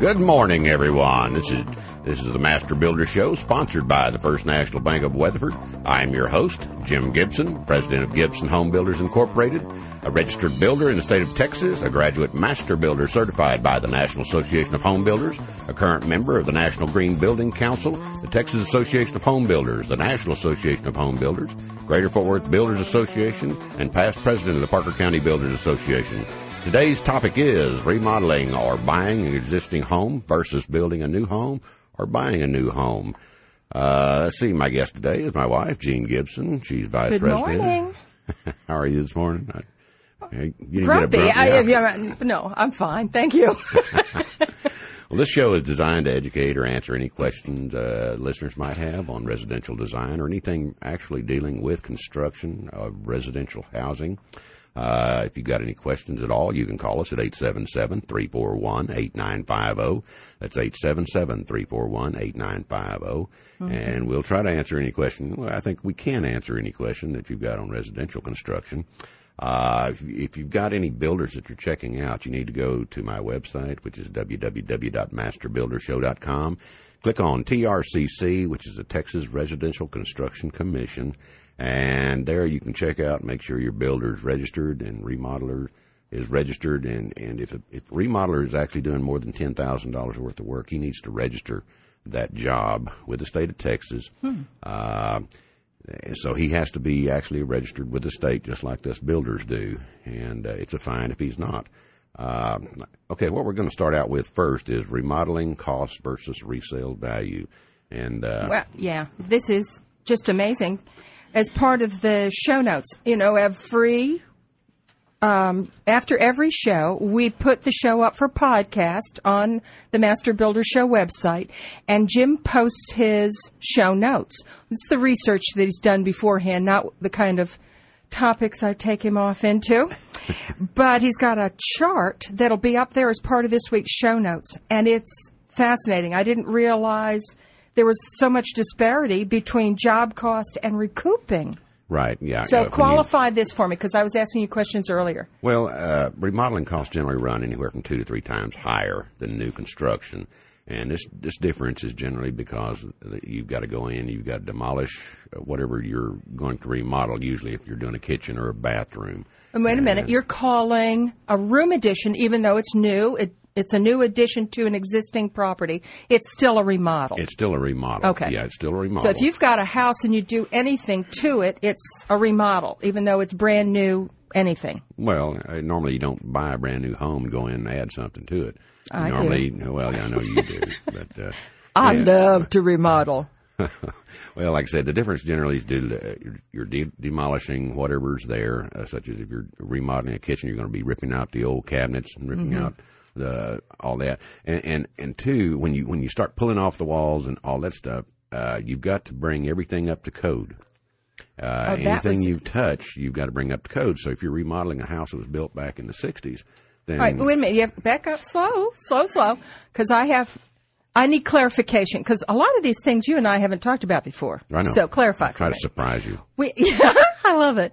Good morning, everyone. This is the Master Builder Show, sponsored by the First National Bank of Weatherford. I'm your host, Jim Gibson, president of Gibson Home Builders Incorporated, a registered builder in the state of Texas, a graduate master builder certified by the National Association of Home Builders, a current member of the National Green Building Council, the Texas Association of Home Builders, the National Association of Home Builders, Greater Fort Worth Builders Association, and past president of the Parker County Builders Association. Today's topic is remodeling or buying an existing home versus building a new home or buying a new home. Let's see, my guest today is my wife, Jean Gibson. She's vice president. Good morning. How are you this morning? You didn't Grumpy. get a grumpy No, I'm fine. Thank you. Well, this show is designed to educate or answer any questions listeners might have on residential design or anything actually dealing with construction of residential housing. If you've got any questions at all, you can call us at 877-341-8950. That's 877-341-8950. And we'll try to answer any question. Well, I think we can answer any question that you've got on residential construction. If you've got any builders that you're checking out, you need to go to my website, which is www.masterbuildershow.com. Click on TRCC, which is the Texas Residential Construction Commission. And there you can check out and make sure your builder is registered and remodeler is registered. And if remodeler is actually doing more than $10,000 worth of work, he needs to register that job with the state of Texas. So he has to be actually registered with the state just like us builders do. And it's a fine if he's not. Okay, what we're going to start out with first is remodeling cost versus resale value. And Well, yeah, this is just amazing. As part of the show notes, after every show, we put the show up for podcast on the Master Builder Show website, and Jim posts his show notes. It's the research that he's done beforehand, not the kind of topics I take him off into. But he's got a chart that'll be up there as part of this week's show notes, and it's fascinating. I didn't realize there was so much disparity between job cost and recouping. Right, yeah. So qualify this for me, because I was asking you questions earlier. Well, remodeling costs generally run anywhere from 2 to 3 times higher than new construction. And this difference is generally because you've got to go in, you've got to demolish whatever you're going to remodel, usually if you're doing a kitchen or a bathroom. And wait a minute, you're calling a room addition, even though it's new, it's a new addition to an existing property. It's still a remodel. It's still a remodel. Okay. Yeah, it's still a remodel. So if you've got a house and you do anything to it, it's a remodel, even though it's brand new anything. Well, normally you don't buy a brand new home and go in and add something to it. I normally, do. Well, yeah, I know you do. But I love to remodel. Well, like I said, the difference generally is due to you're demolishing whatever's there, such as if you're remodeling a kitchen, you're going to be ripping out the old cabinets and ripping out all that, and two, when you start pulling off the walls and all that stuff, you've got to bring everything up to code. Anything you touch, you've got to bring up to code. So if you're remodeling a house that was built back in the 60s, then... All right, wait a minute. You have to back up slow, because I need clarification, because a lot of these things you and I haven't talked about before. I know. So clarify. Try to surprise you. Yeah, I love it.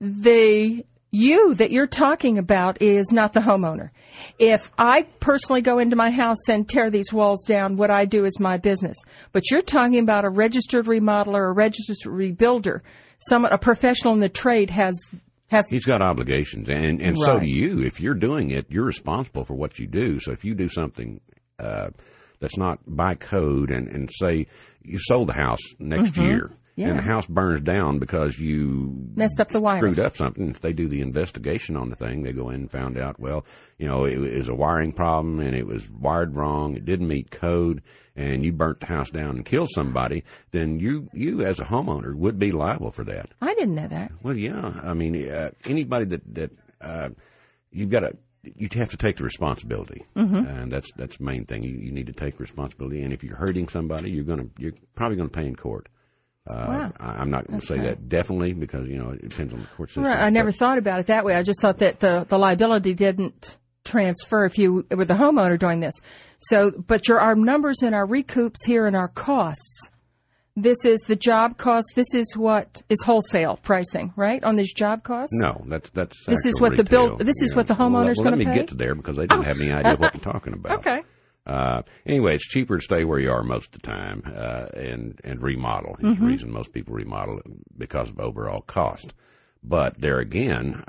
The you that you're talking about is not the homeowner. If I personally go into my house and tear these walls down, what I do is my business. But you're talking about a registered remodeler, a registered rebuilder, a professional in the trade has. He's got obligations, and right. So do you. If you're doing it, you're responsible for what you do. So if you do something that's not by code, and say you sold the house next year, and the house burns down because you messed up the wiring, screwed up something. If they do the investigation on the thing, they go in and found out, well, it was a wiring problem and it was wired wrong. It didn't meet code, and you burnt the house down and killed somebody. Then you as a homeowner would be liable for that. I didn't know that. Well, yeah. I mean, anybody that you've have to take the responsibility, and that's the main thing. You need to take responsibility, and if you're hurting somebody, you're probably going to pay in court. Wow. I'm not going to say that definitely, because it depends on the court system. Right. I never thought about it that way. I just thought that the liability didn't transfer if you were the homeowner doing this. So, but our numbers and our recoups here and our costs, This is the job cost. This is what is wholesale pricing, right? On this job cost? No, that's this is what retail. This is what the homeowner's going to pay. Let me get to there because they didn't have any idea what we're talking about. Okay. Anyway, it's cheaper to stay where you are most of the time and remodel. It's the reason most people remodel because of overall cost. But there again,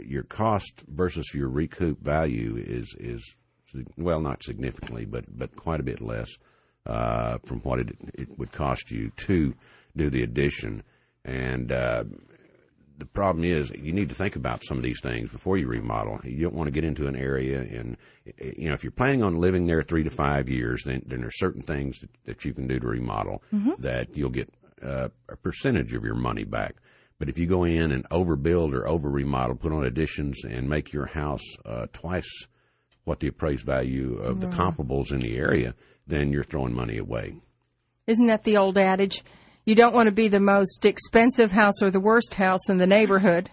your cost versus your recoup value is well, not significantly, but quite a bit less from what it would cost you to do the addition. And the problem is you need to think about some of these things before you remodel. You don't want to get into an area and, if you're planning on living there 3 to 5 years, then there's certain things that you can do to remodel that you'll get a percentage of your money back. But if you go in and overbuild or over-remodel, put on additions, and make your house twice what the appraised value of the comparables in the area, then you're throwing money away. Isn't that the old adage? You don't want to be the most expensive house or the worst house in the neighborhood.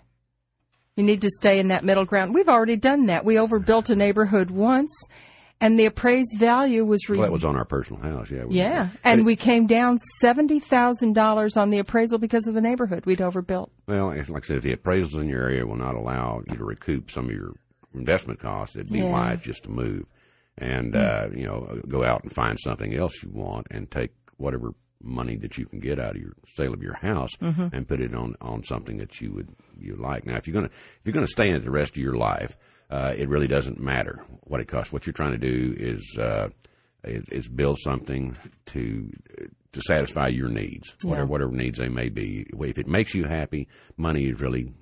You need to stay in that middle ground. We've already done that. We overbuilt a neighborhood once, and the appraised value was... Well, that was on our personal house, yeah. Yeah, and we came down $70,000 on the appraisal because of the neighborhood we'd overbuilt. Well, like I said, if the appraisals in your area will not allow you to recoup some of your investment costs, it'd be wise just to move and, go out and find something else you want and take whatever money that you can get out of your sale of your house and put it on something that you like. Now, if you're going to stay in it the rest of your life, it really doesn't matter what it costs. What you're trying to do is build something to satisfy your needs, whatever needs they may be. If it makes you happy, money is really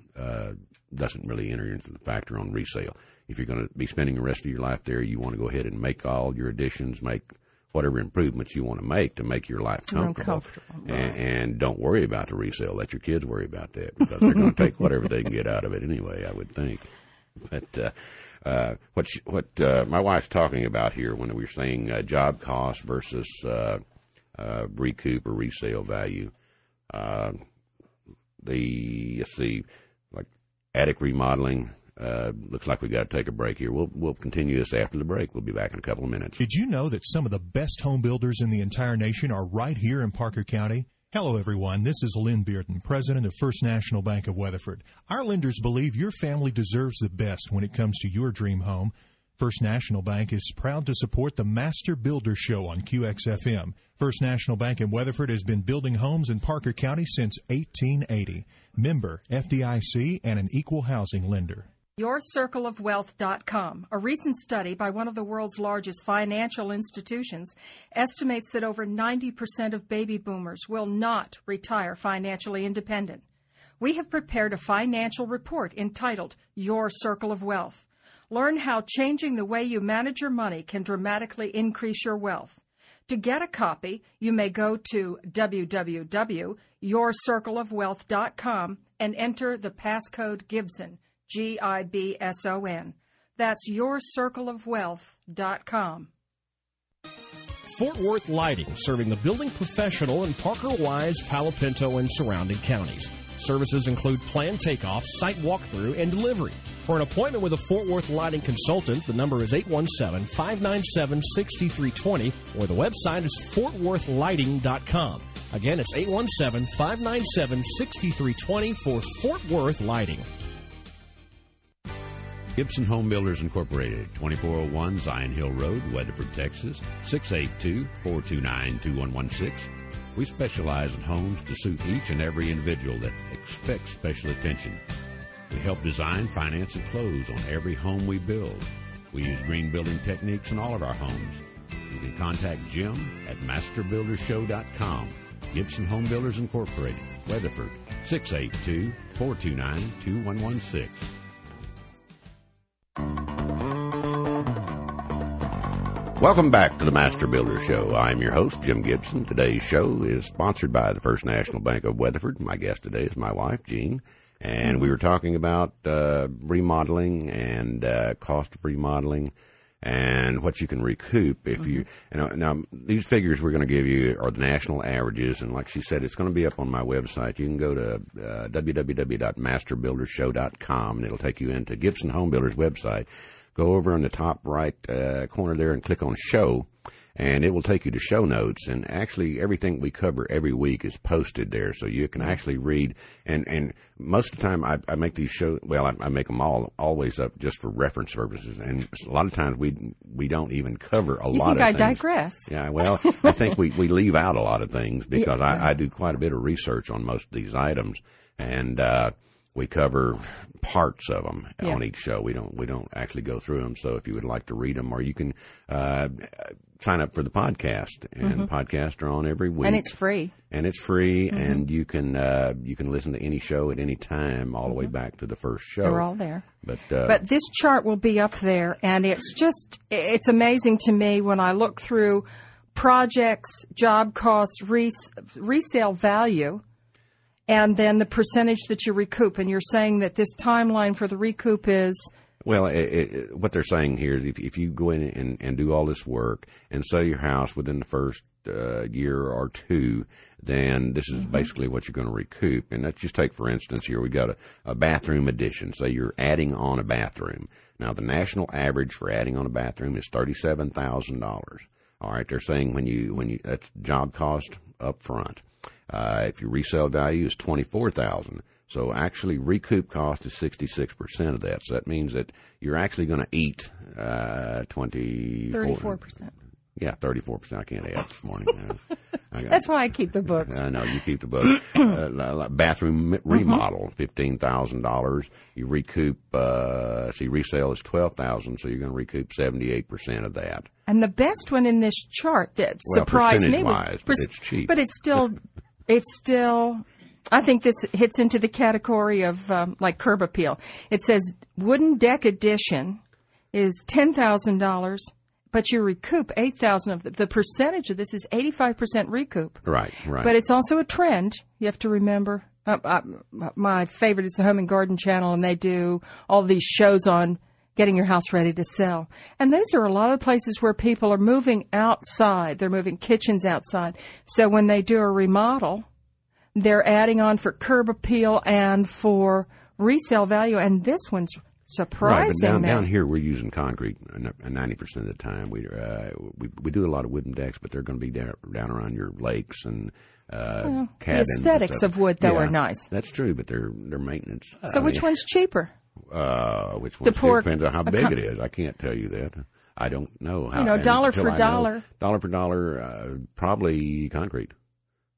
doesn't really enter into the factor on resale. If you're going to be spending the rest of your life there, you want to go ahead and make all your additions, make whatever improvements you want to make your life comfortable. And don't worry about the resale. Let your kids worry about that because they're going to take whatever they can get out of it anyway, I would think. But what my wife's talking about here when we're saying job cost versus recoup or resale value, like attic remodeling. Looks like we got to take a break here. We'll continue this after the break. We'll be back in a couple of minutes. Did you know that some of the best home builders in the entire nation are right here in Parker County? Hello, everyone. This is Lynn Bearden, president of First National Bank of Weatherford. Our lenders believe your family deserves the best when it comes to your dream home. First National Bank is proud to support the Master Builder Show on QXFM. First National Bank in Weatherford has been building homes in Parker County since 1880. Member FDIC and an equal housing lender. YourCircleOfWealth.com. A recent study by one of the world's largest financial institutions estimates that over 90% of baby boomers will not retire financially independent. We have prepared a financial report entitled Your Circle of Wealth. Learn how changing the way you manage your money can dramatically increase your wealth. To get a copy, you may go to www.yourcircleofwealth.com and enter the passcode Gibson, Gibson. That's yourcircleofwealth.com. Fort Worth Lighting, serving the building professional in Parker, Wise, Palo Pinto, and surrounding counties. Services include planned takeoff, site walkthrough, and delivery. For an appointment with a Fort Worth Lighting consultant, the number is 817-597-6320, or the website is fortworthlighting.com. Again, it's 817-597-6320 for Fort Worth Lighting. Gibson Home Builders Incorporated, 2401 Zion Hill Road, Weatherford, Texas, 682-429-2116. We specialize in homes to suit each and every individual that expects special attention. We help design, finance, and close on every home we build. We use green building techniques in all of our homes. You can contact Jim at masterbuildershow.com. Gibson Home Builders Incorporated, Weatherford, 682-429-2116. Welcome back to the Master Builder Show. I'm your host, Jim Gibson. Today's show is sponsored by the First National Bank of Weatherford. My guest today is my wife, Jean, and we were talking about remodeling and cost of remodeling and what you can recoup if you. Now, these figures we're going to give you are the national averages, and like she said, it's going to be up on my website. You can go to www.masterbuildershow.com, and it'll take you into Gibson Home Builders website. Go over in the top right corner there and click on Show, And it will take you to show notes, and actually everything we cover every week is posted there, so you can actually read. And most of the time I make these shows, I make them always up just for reference purposes, and a lot of times we don't even cover a lot of things. You think I digress? Yeah, well, I think we leave out a lot of things because I do quite a bit of research on most of these items, and we cover parts of them on each show. We don't actually go through them. So if you would like to read them, or you can sign up for the podcast, and the podcasts are on every week, and it's free. And you can listen to any show at any time, all the way back to the first show. They're all there. But this chart will be up there, and it's amazing to me when I look through projects, job costs, resale value, and then the percentage that you recoup. And you're saying that this timeline for the recoup is... Well, what they're saying here is if you go in and do all this work and sell your house within the first year or two, then this is basically what you're going to recoup. And let's just take, for instance, here we got a bathroom addition. Say you're adding on a bathroom. Now, the national average for adding on a bathroom is $37,000. All right, they're saying when you that's job cost up front. If your resale value is $24,000. So actually, recoup cost is 66% of that. So that means that you're actually going to eat 34%. Yeah, 34%. I can't add this morning. That's why I keep the books. I know you keep the book. Bathroom remodel, $15,000. You recoup. Resale is $12,000, so you're going to recoup 78% of that. And the best one in this chart that surprised me, percentage-wise, but it's cheap. But it's still. I think this hits into the category of like curb appeal. It says wooden deck addition is $10,000, but you recoup $8,000 of the percentage of this is 85% recoup. Right. But it's also a trend. You have to remember. My favorite is the Home and Garden Channel, and they do all these shows on getting your house ready to sell. And those are a lot of places where people are moving outside. They're moving kitchens outside. So when they do a remodel, they're adding on for curb appeal and for resale value, and this one's surprising. Right, but down here we're using concrete 90% of the time. We do a lot of wooden decks, but they're going to be down around your lakes and cabins. The aesthetics of wood, though, are nice. That's true, but they're maintenance. So which one's cheaper? Which one's cheaper depends on how big it is. I can't tell you that. I don't know how. Dollar for dollar. Dollar for dollar, probably concrete.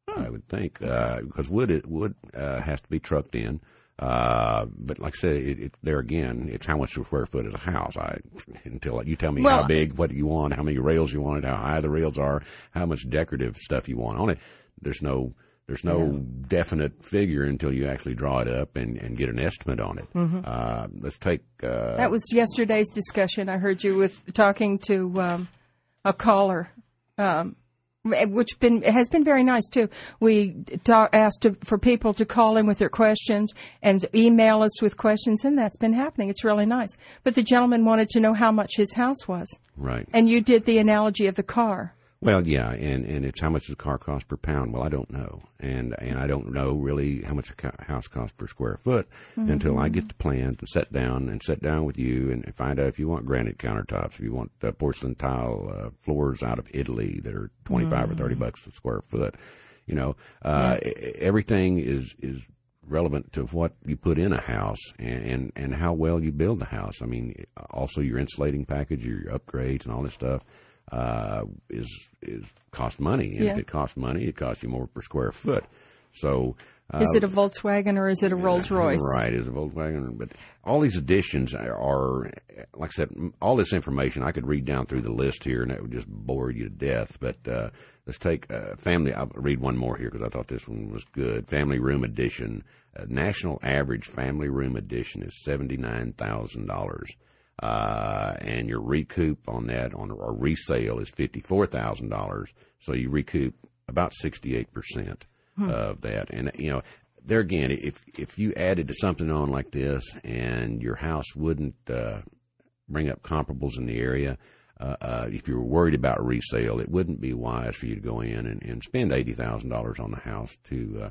I would think, because wood has to be trucked in. But like I said, there again, it's how much square foot is a house. Until you tell me how big, what you want, how many rails you want, how high the rails are, how much decorative stuff you want on it. There's no definite figure until you actually draw it up and get an estimate on it. Let's take. That was yesterday's discussion. I heard you talking to a caller. Which has been very nice, too. We asked for people to call in with their questions and email us with questions, and that's been happening. It's really nice. But the gentleman wanted to know how much his house was. Right. And you did the analogy of the car. Well, yeah, and it's how much does a car cost per pound? Well, I don't know. And I don't know really how much a house costs per square foot until I get the plans and sit down with you and find out if you want granite countertops, if you want porcelain tile floors out of Italy that are $25 or $30 a square foot. Everything is relevant to what you put in a house and how well you build the house. I mean, also your insulating package, your upgrades and all this stuff. Is cost money, and if it costs money, it costs you more per square foot. So, is it a Volkswagen or is it a Rolls Royce? Right, it's a Volkswagen. But all these additions are, like I said, all this information I could read down through the list here, and that would just bore you to death. But let's take family. I'll read one more here because I thought this one was good. Family room addition. National average family room addition is $79,000. And your recoup on that or resale is $54,000. So you recoup about 68% of that. And, there again, if you added to something on like this and your house wouldn't bring up comparables in the area, if you were worried about resale, it wouldn't be wise for you to go in and spend $80,000 on the house to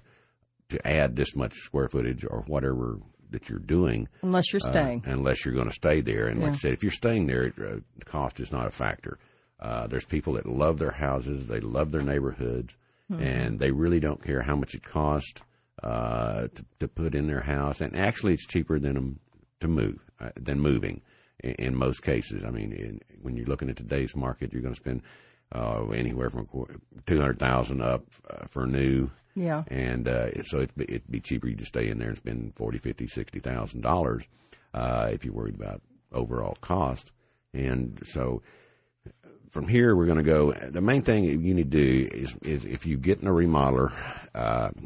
add this much square footage or whatever that you're doing. Unless you're staying. Unless you're going to stay there. And like I said, if you're staying there, the cost is not a factor. There's people that love their houses, they love their neighborhoods, and they really don't care how much it costs to put in their house. And actually, it's cheaper than than moving in most cases. I mean, when you're looking at today's market, you're going to spend anywhere from $200,000 up for new. Yeah. And so it'd be cheaper you to stay in there and spend $40,000, $50,000, $60,000 if you're worried about overall cost. And so from here, we're going to go. The main thing you need to do is if you get in a remodeler,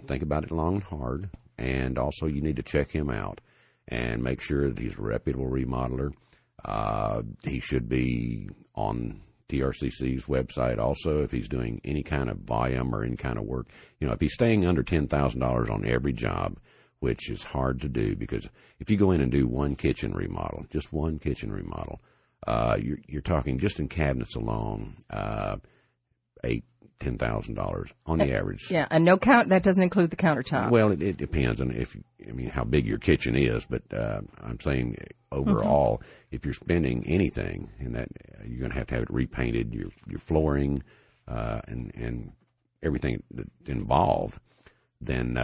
think about it long and hard. And also you need to check him out and make sure that he's a reputable remodeler. He should be on TRCC's website also if he's doing any kind of volume or any kind of work. You know, if he's staying under $10,000 on every job, which is hard to do because if you go in and do one kitchen remodel, just one kitchen remodel, you're talking just in cabinets alone, $10,000 on the average. Yeah, and that doesn't include the countertop. Well, it depends on how big your kitchen is, but I'm saying overall, if you're spending anything, and that you're going to have it repainted, your flooring, and everything that's involved, then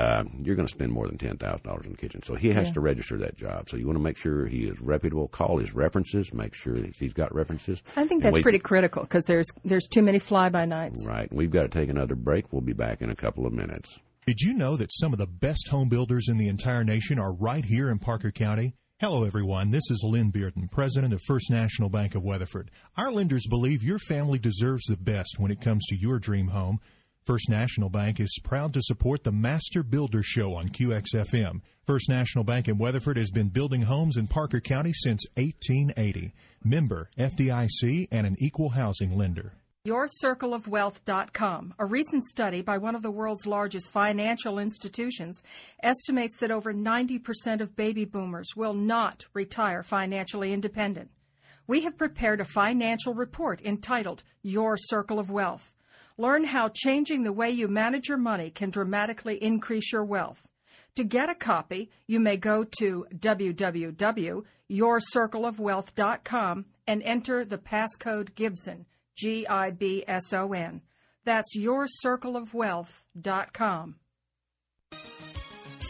you're going to spend more than $10,000 in the kitchen. So he has to register that job. So you want to make sure he is reputable. Call his references. Make sure that he's got references. I think that's pretty critical because there's too many fly-by-nights. Right. We've got to take another break. We'll be back in a couple of minutes. Did you know that some of the best home builders in the entire nation are right here in Parker County? Hello, everyone. This is Lynn Bearden, president of First National Bank of Weatherford. Our lenders believe your family deserves the best when it comes to your dream home. First National Bank is proud to support the Master Builder Show on QXFM. First National Bank in Weatherford has been building homes in Parker County since 1880. Member FDIC and an equal housing lender. YourCircleOfWealth.com. A recent study by one of the world's largest financial institutions estimates that over 90% of baby boomers will not retire financially independent. We have prepared a financial report entitled Your Circle of Wealth. Learn how changing the way you manage your money can dramatically increase your wealth. To get a copy, you may go to www.yourcircleofwealth.com and enter the passcode Gibson, Gibson. That's yourcircleofwealth.com.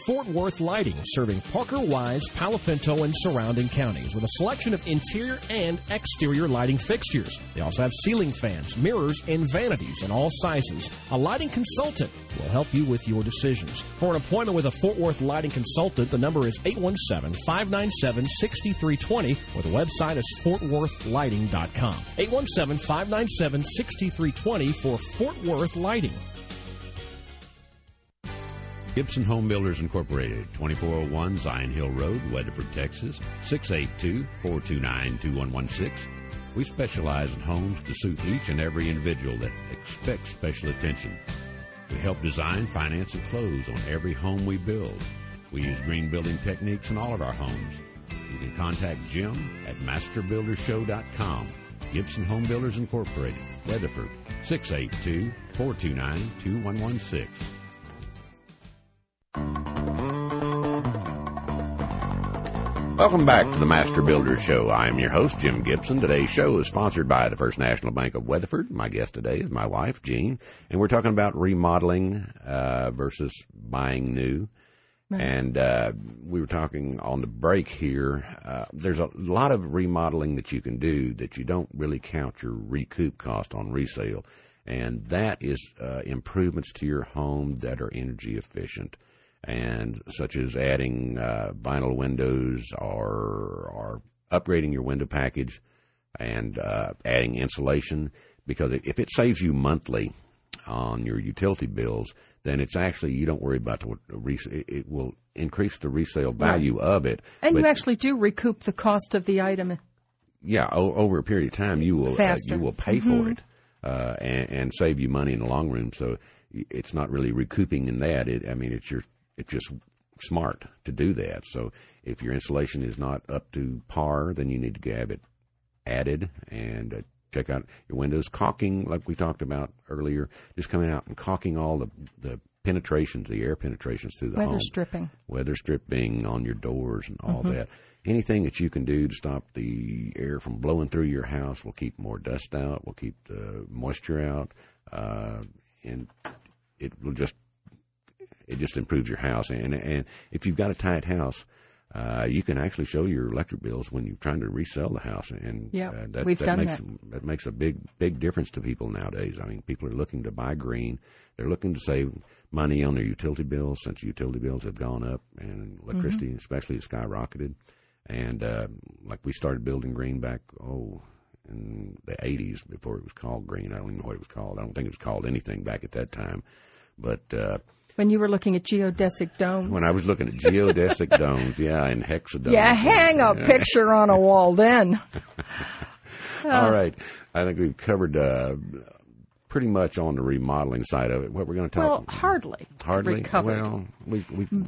Fort Worth Lighting, serving Parker, Wise, Palo Pinto, and surrounding counties with a selection of interior and exterior lighting fixtures. They also have ceiling fans, mirrors, and vanities in all sizes. A lighting consultant will help you with your decisions. For an appointment with a Fort Worth Lighting consultant, the number is 817-597-6320, or the website is fortworthlighting.com. 817-597-6320 for Fort Worth Lighting. Gibson Home Builders Incorporated, 2401 Zion Hill Road, Weatherford, Texas, 682-429-2116. We specialize in homes to suit each and every individual that expects special attention. We help design, finance, and close on every home we build. We use green building techniques in all of our homes. You can contact Jim at masterbuildershow.com. Gibson Home Builders Incorporated, Weatherford, 682-429-2116. Welcome back to the Master Builder Show. I am your host, Jim Gibson. Today's show is sponsored by the First National Bank of Weatherford. My guest today is my wife, Jean, and we're talking about remodeling versus buying new. Right. And we were talking on the break here. There's a lot of remodeling that you can do that you don't really count your recoup cost on resale, and that is improvements to your home that are energy efficient. And such as adding vinyl windows or upgrading your window package and adding insulation, because if it saves you monthly on your utility bills, then it's actually, you don't worry about it will increase the resale value of it. And you actually do recoup the cost of the item. Yeah, over a period of time, you will pay for it and save you money in the long run. So it's not really recouping in that. It's just smart to do that. So if your insulation is not up to par, then you need to have it added and check out your windows. Caulking, like we talked about earlier, just coming out and caulking all the penetrations, the air penetrations through the home. Weather stripping on your doors and all that. anything that you can do to stop the air from blowing through your house will keep more dust out, will keep the moisture out, and it just improves your house. And if you've got a tight house, you can actually show your electric bills when you're trying to resell the house, and that makes a big difference to people nowadays. I mean, people are looking to buy green. They're looking to save money on their utility bills, since utility bills have gone up, and electricity especially has skyrocketed. And like we started building green back in the 80s, before it was called green. I don't even know what it was called. I don't think it was called anything back at that time. But when you were looking at geodesic domes. When I was looking at geodesic domes, and hexadomes. Yeah, hang a picture on a wall then. All right. I think we've covered pretty much on the remodeling side of it. What we're going to talk about? Well, hardly. Hardly? Recovered. Well,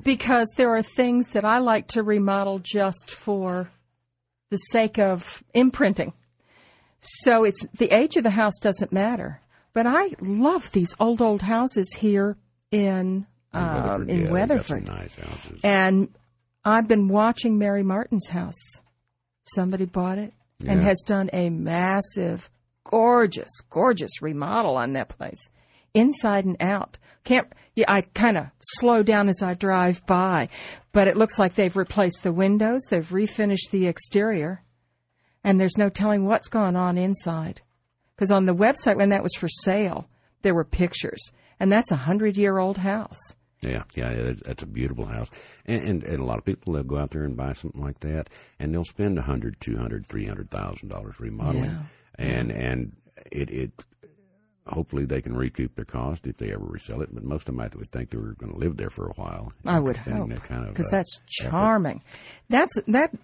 because there are things that I like to remodel just for the sake of imprinting. So it's the age of the house doesn't matter. But I love these old houses here in Weatherford. Some nice houses. And I've been watching Mary Martin's house. Somebody bought it and has done a massive, gorgeous remodel on that place, inside and out. I kind of slow down as I drive by, but it looks like they've replaced the windows, they've refinished the exterior, and there's no telling what's gone on inside. Because on the website, when that was for sale, there were pictures. And that's a 100-year-old house. Yeah, that's a beautiful house. And a lot of people, they'll go out there and buy something like that, and they'll spend $100,000, $200,000, $300,000 remodeling. Yeah. And it hopefully they can recoup their cost if they ever resell it. But most of them, I would think they were going to live there for a while. I would hope, because that's charming. That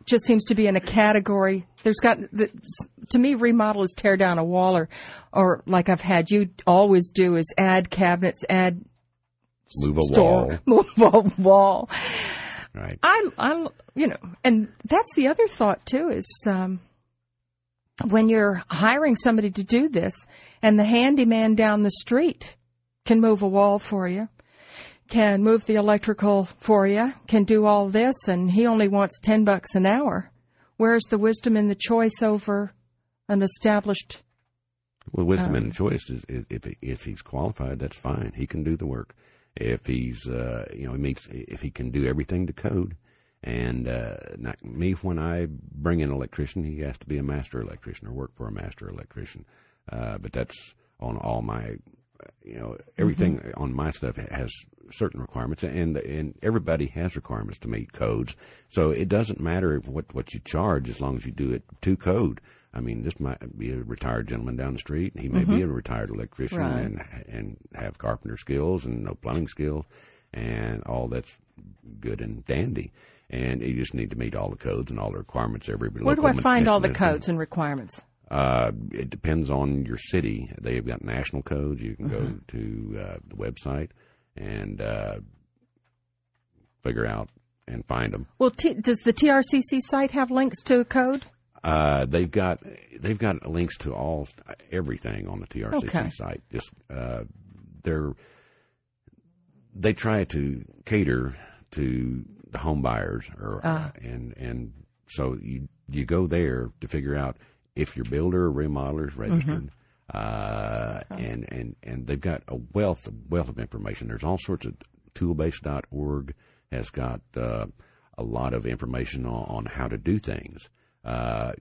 just seems to be in a category. To me, remodel is tear down a wall, or like I've had you always do, is add cabinets, move a wall. Right. And that's the other thought too, is when you're hiring somebody to do this, and the handyman down the street can move a wall for you, can move the electrical for you, can do all this, and he only wants $10 an hour. Where's the wisdom in the choice over an established? Well, wisdom in the choice is if he's qualified, that's fine. He can do the work. If he's if he can do everything to code. And not me, when I bring in an electrician, he has to be a master electrician or work for a master electrician. But that's on all my, everything on my stuff has certain requirements, and everybody has requirements to meet codes. So it doesn't matter what you charge as long as you do it to code. I mean, this might be a retired gentleman down the street. He may be a retired electrician and have carpenter skills and no plumbing skills, and all that's good and dandy. And you just need to meet all the codes and all the requirements. Where do I find all the codes and requirements? It depends on your city. They've got national codes. You can go to the website and figure out and find them. Well, does the TRCC site have links to a code? They've got links to everything on the TRCC site. Just they try to cater to the home buyers, and so you go there to figure out if your builder or remodeler is registered, and they've got a wealth of information. There's all sorts of toolbase.org has got a lot of information on how to do things.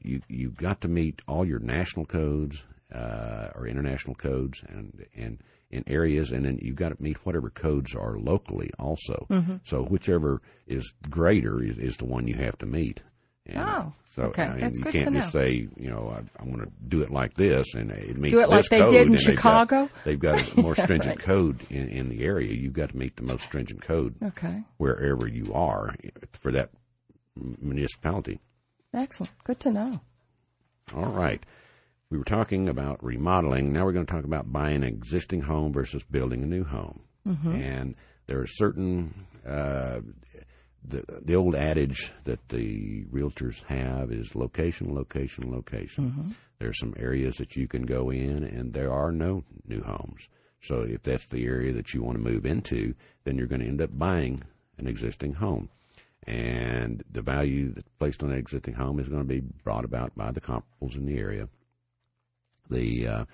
You've got to meet all your national codes or international codes and in areas, and then you've got to meet whatever codes are locally also. So whichever is greater is the one you have to meet. And okay. That's you good can't to just know. say, I want to do it like this, and it meets do it like this code. They did in Chicago? They've got a more stringent code in the area. You've got to meet the most stringent code wherever you are for that municipality. Excellent. Good to know. All right. We were talking about remodeling. Now we're going to talk about buying an existing home versus building a new home. And there are certain, the old adage that the realtors have is location, location, location. There are some areas that you can go in and there are no new homes. So if that's the area that you want to move into, then you're going to end up buying an existing home. and the value that's placed on an existing home is going to be brought about by the comparables in the area. The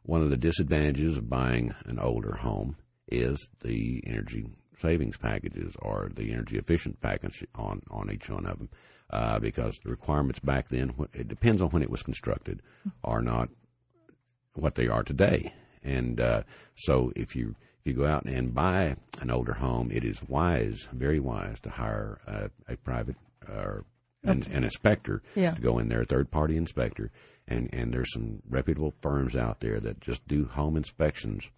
one of the disadvantages of buying an older home is the energy savings packages or the energy efficient package on each one of them, because the requirements back then, it depends on when it was constructed, are not what they are today. And so if you go out and buy an older home, it is wise, very wise, to hire a private or an inspector to go in there, a third-party inspector. And there's some reputable firms out there that just do home inspections,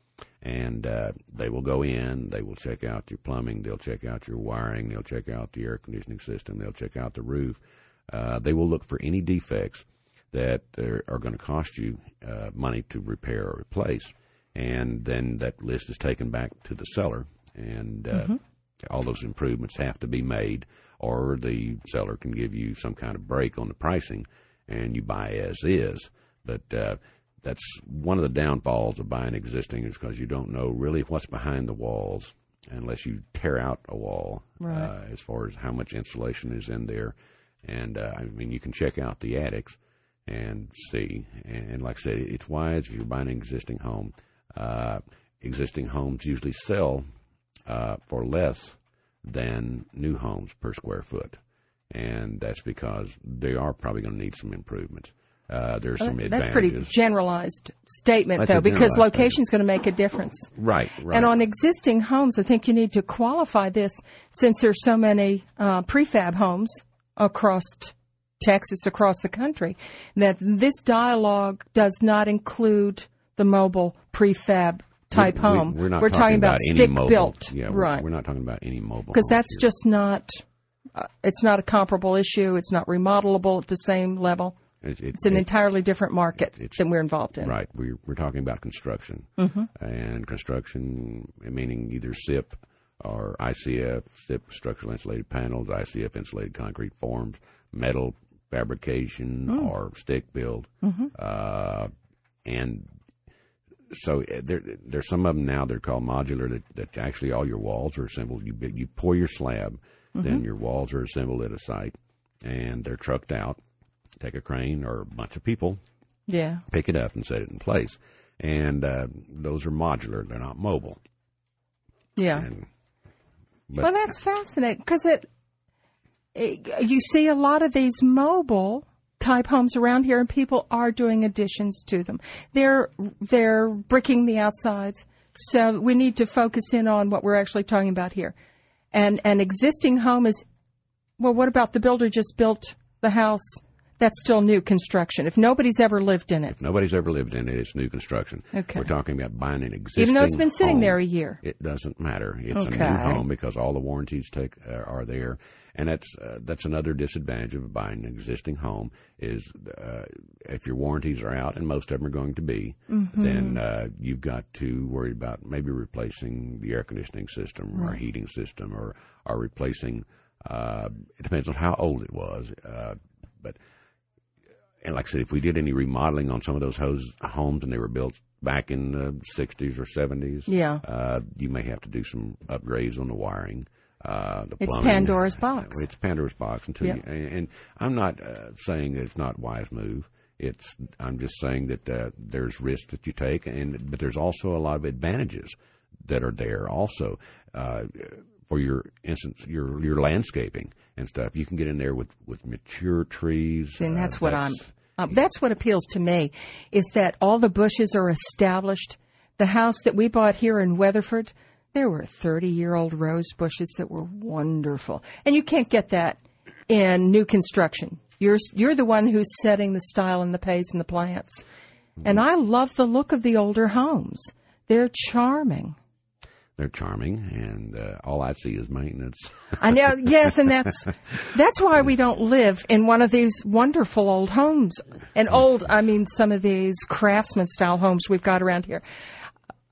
and they will go in, they will check out your plumbing, they'll check out your wiring, they'll check out the air conditioning system, they'll check out the roof. They will look for any defects that are going to cost you money to repair or replace. And then that list is taken back to the seller, and all those improvements have to be made, or the seller can give you some kind of break on the pricing, and you buy as is. But that's one of the downfalls of buying existing, is because you don't know really what's behind the walls unless you tear out a wall, as far as how much insulation is in there. And, I mean, you can check out the attics and see. And like I said, it's wise if you're buying an existing home. Existing homes usually sell for less than new homes per square foot. And that's because they are probably going to need some improvements. There's some advantages. That's a pretty generalized statement, though, because location's going to make a difference. Right. And on existing homes, I think you need to qualify this, since there's so many prefab homes across Texas, across the country, that this dialogue does not include the mobile prefab type home. We're talking about stick-built. Yeah, right. We're not talking about any mobile. Because that's just not... it's not a comparable issue. It's not remodelable at the same level. It's an entirely different market than we're involved in. Right. We're talking about construction. And construction, meaning either SIP or ICF, SIP, structural insulated panels, ICF, insulated concrete forms, metal fabrication, or stick build. And so there's some of them now, they're called modular, that actually all your walls are assembled. You pour your slab, then your walls are assembled at a site, and they're trucked out. Take a crane or a bunch of people, pick it up and set it in place. And those are modular; they're not mobile. Yeah. Well, that's fascinating, because you see a lot of these mobile type homes around here, and people are doing additions to them. They're bricking the outsides. So we need to focus in on what we're actually talking about here. And an existing home is, well, what about the builder just built the house? That's still new construction. If nobody's ever lived in it. If nobody's ever lived in it, it's new construction. Okay. We're talking about buying an existing even though it's been sitting home, there a year. It doesn't matter. It's a new home because all the warranties are there. And that's another disadvantage of buying an existing home is if your warranties are out, and most of them are going to be, then you've got to worry about maybe replacing the air conditioning system or heating system or replacing, it depends on how old it was. And like I said, if we did any remodeling on some of those homes and they were built back in the 60s or 70s, you may have to do some upgrades on the wiring. It's Pandora's box. It's Pandora's box. And I'm not saying that it's not a wise move. I'm just saying that there's risks that you take, but there's also a lot of advantages that are there also. For your instance, your landscaping and stuff, you can get in there with mature trees. And that's what that's what appeals to me, is that all the bushes are established. The house that we bought here in Weatherford, there were 30-year-old rose bushes that were wonderful, and you can't get that in new construction. You're the one who's setting the style and the pace and the plants, and I love the look of the older homes. They're charming. They're charming, and all I see is maintenance. I know, yes, and that's why we don't live in one of these wonderful old homes. And old, I mean some of these craftsman-style homes we've got around here.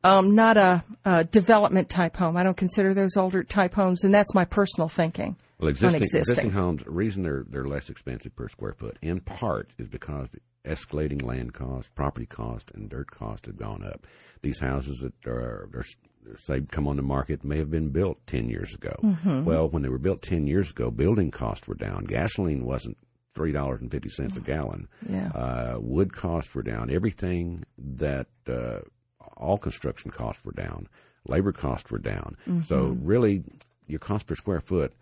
Not a development-type home. I don't consider those older type homes, and that's my personal thinking. Well, existing homes, the reason they're less expensive per square foot, in part, is because escalating land cost, property cost, and dirt cost have gone up. These houses that are say, come on the market may have been built 10 years ago. Mm-hmm. Well, when they were built 10 years ago, building costs were down. Gasoline wasn't $3.50 a gallon. Yeah. Wood costs were down. Everything that all construction costs were down. Labor costs were down. Mm-hmm. So really, your cost per square foot,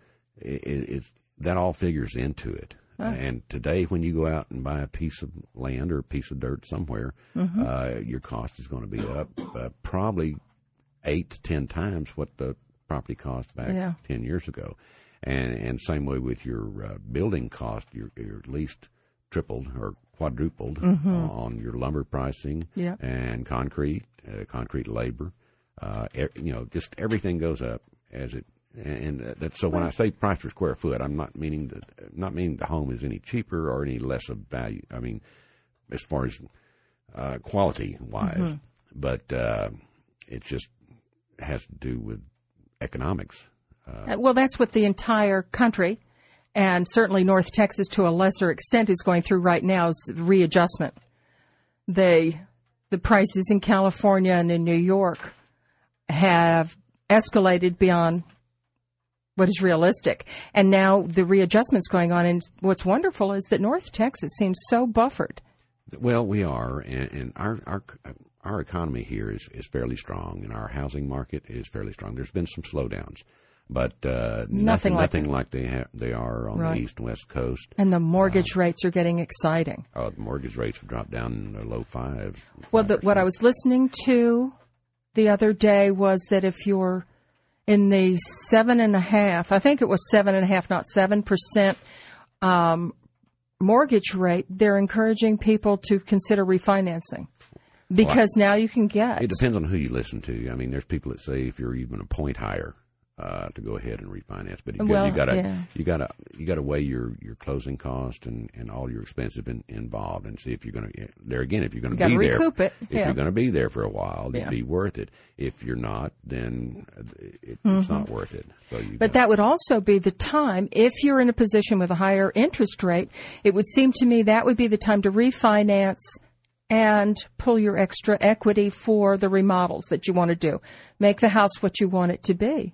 that all figures into it. And today, when you go out and buy a piece of land or a piece of dirt somewhere, your cost is going to be up probably 8 to 10 times what the property cost back 10 years ago. And same way with your building cost, you're at least tripled or quadrupled on your lumber pricing and concrete labor. Just everything goes up as it. And so when I say price per square foot, I'm not meaning the home is any cheaper or any less of value. I mean, as far as quality wise, but it just has to do with economics. Well, that's what the entire country, and certainly North Texas to a lesser extent, is going through right now is readjustment. The prices in California and in New York have escalated beyond what is realistic. And now the readjustment's going on. And what's wonderful is that North Texas seems so buffered. Well, we are, and our economy here is fairly strong, and our housing market is fairly strong. There's been some slowdowns, but nothing like they are on the East and West Coast. And the mortgage rates are getting exciting. Oh, the mortgage rates have dropped down in the low fives. Well, what I was listening to the other day was that if you're in the 7.5%, I think it was 7.5%, not 7%, mortgage rate, they're encouraging people to consider refinancing because now you can get. It depends on who you listen to. I mean, there's people that say if you're even a point higher, to go ahead and refinance, but you gotta weigh your closing cost and all your expenses involved and see if you're going to if you're going to be there, recoup it. If you're going to be there for a while, it'd be worth it. If you're not, then it's not worth it. So that would also be the time if you're in a position with a higher interest rate. It would seem to me that would be the time to refinance and pull your extra equity for the remodels that you want to do. Make the house what you want it to be.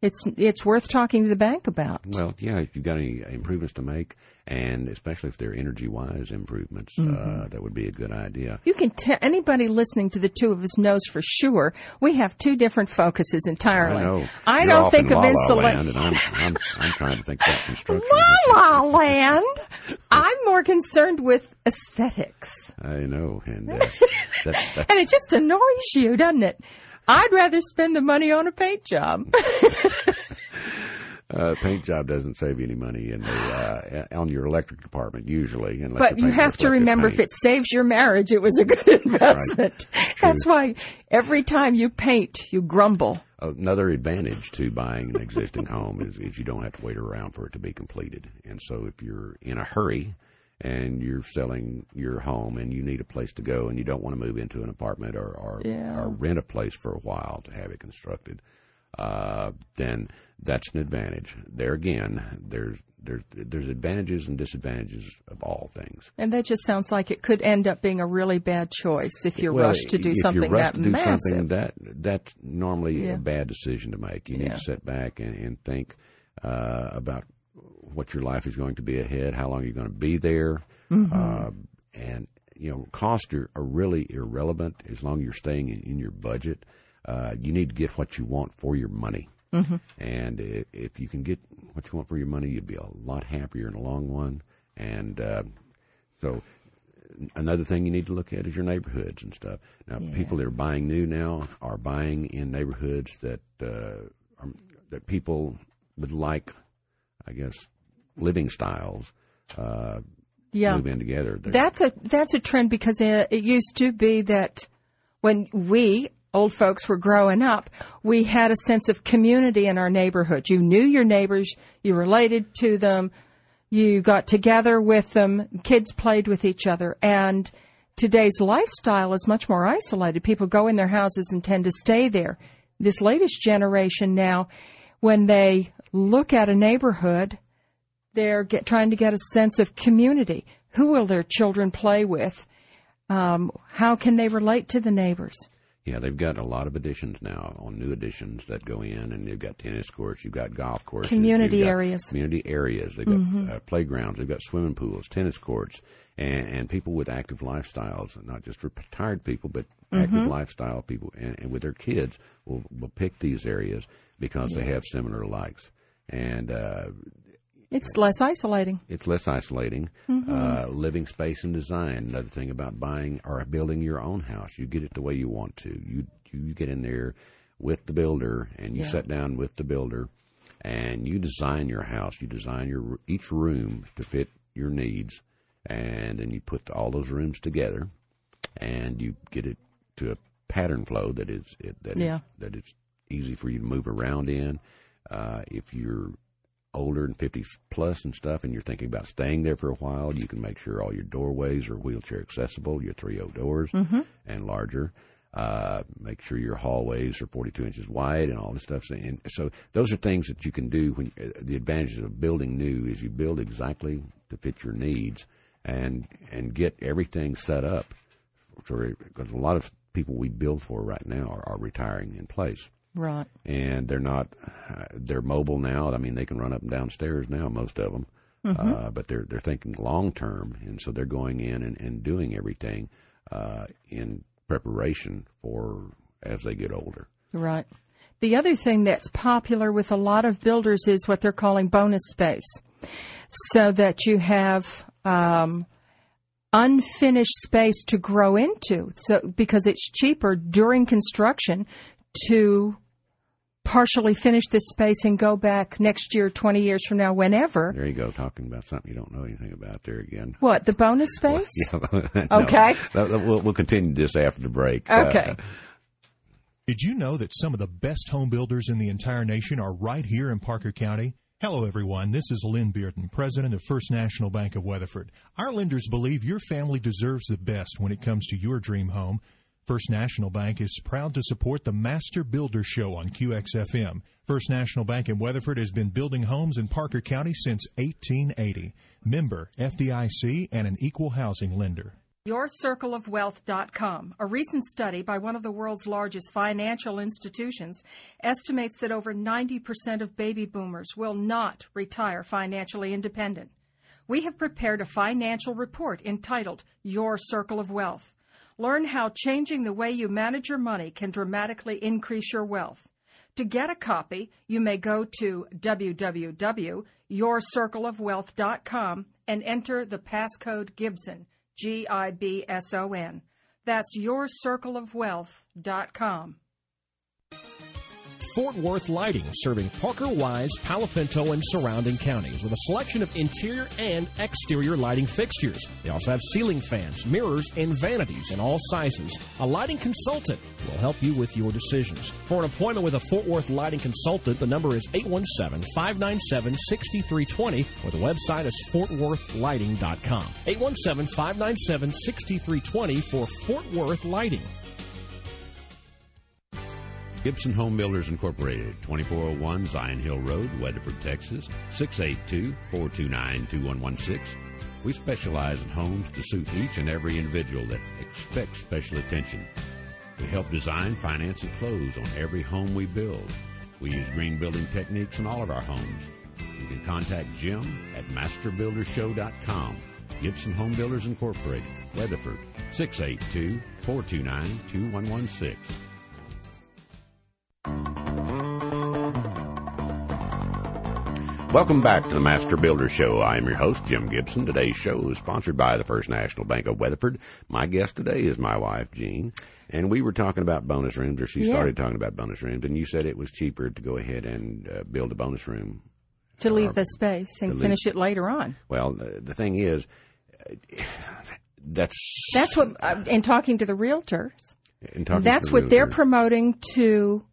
It's worth talking to the bank about. Well, yeah, if you've got any improvements to make, and especially if they're energy-wise improvements, that would be a good idea. You can anybody listening to the two of us knows for sure we have two different focuses entirely. I know. I don't think of insulation. I'm trying to think about construction. La La Land. I'm more concerned with aesthetics. I know, and that's and it just annoys you, doesn't it? I'd rather spend the money on a paint job. Paint job doesn't save you any money on your electric department usually. But you have to remember, if it saves your marriage, it was a good investment. Right. That's why every time you paint, you grumble. Another advantage to buying an existing home is you don't have to wait around for it to be completed. And so if you're in a hurry and you're selling your home and you need a place to go and you don't want to move into an apartment or rent a place for a while to have it constructed, then that's an advantage. There again, there's advantages and disadvantages of all things. And that just sounds like it could end up being a really bad choice if you're rushed to do something that massive. That's normally a bad decision to make. You need to sit back and think about what your life is going to be ahead, how long you're going to be there. And, costs are really irrelevant as long as you're staying in your budget. You need to get what you want for your money. And if you can get what you want for your money, you'll be a lot happier in the long run. And so another thing you need to look at is your neighborhoods and stuff. Now, people that are buying new now are buying in neighborhoods that that people would like, I guess, living styles move in together. That's a trend because it used to be that when we old folks were growing up, we had a sense of community in our neighborhood. You knew your neighbors, you related to them, you got together with them, kids played with each other. And today's lifestyle is much more isolated. People go in their houses and tend to stay there. This latest generation now, when they look at a neighborhood, they're trying to get a sense of community. Who will their children play with? How can they relate to the neighbors? Yeah, they've got a lot of additions now, on new additions that go in, and they've got tennis courts, you've got golf courses. Community areas. They've got playgrounds, they've got swimming pools, tennis courts, and people with active lifestyles, not just retired people, but active lifestyle people, and with their kids will pick these areas because they have similar likes. And it's less isolating. Living space and design. Another thing about buying or building your own house, you get it the way you want to. You get in there with the builder, and you sit down with the builder, and you design your house. You design each room to fit your needs, and then you put all those rooms together, and you get it to a pattern flow that is easy for you to move around in. If you're older and 50 plus and stuff, and you're thinking about staying there for a while, you can make sure all your doorways are wheelchair accessible, your 3.0 doors and larger. Make sure your hallways are 42 inches wide and all this stuff. And so those are things that you can do when the advantages of building new is you build exactly to fit your needs and get everything set up because a lot of people we build for right now are retiring in place. Right. And they're mobile now. I mean, they can run up and down stairs now, most of them. But they're thinking long term. And so they're going in and doing everything in preparation for as they get older. Right. The other thing that's popular with a lot of builders is what they're calling bonus space. So that you have unfinished space to grow into. So because it's cheaper during construction to partially finish this space and go back next year, 20 years from now, whenever. There you go, talking about something you don't know anything about there again. What, the bonus space? Well, yeah, okay. We'll continue this after the break. Okay. Did you know that some of the best home builders in the entire nation are right here in Parker County? Hello, everyone. This is Lynn Bearden, president of First National Bank of Weatherford. Our lenders believe your family deserves the best when it comes to your dream home. First National Bank is proud to support the Master Builder Show on QXFM. First National Bank in Weatherford has been building homes in Parker County since 1880. Member FDIC and an equal housing lender. YourCircleOfWealth.com. A recent study by one of the world's largest financial institutions estimates that over 90% of baby boomers will not retire financially independent. We have prepared a financial report entitled Your Circle of Wealth. Learn how changing the way you manage your money can dramatically increase your wealth. To get a copy, you may go to www.yourcircleofwealth.com and enter the passcode Gibson, Gibson. That's yourcircleofwealth.com. Fort Worth Lighting, serving Parker, Wise, Palo Pinto, and surrounding counties with a selection of interior and exterior lighting fixtures. They also have ceiling fans, mirrors, and vanities in all sizes. A lighting consultant will help you with your decisions. For an appointment with a Fort Worth Lighting consultant, the number is 817-597-6320, or the website is fortworthlighting.com. 817-597-6320 for Fort Worth Lighting. Gibson Home Builders Incorporated, 2401 Zion Hill Road, Weatherford, Texas, 682-429-2116. We specialize in homes to suit each and every individual that expects special attention. We help design, finance, and close on every home we build. We use green building techniques in all of our homes. You can contact Jim at masterbuildershow.com. Gibson Home Builders Incorporated, Weatherford, 682-429-2116. Welcome back to the Master Builder Show. I am your host, Jim Gibson. Today's show is sponsored by the First National Bank of Weatherford. My guest today is my wife, Jean, and we were talking about bonus rooms, or she started talking about bonus rooms, and you said it was cheaper to go ahead and build a bonus room. To leave the space and finish it later on. Well, the thing is, that's what, in talking to the realtors, that's what they're promoting to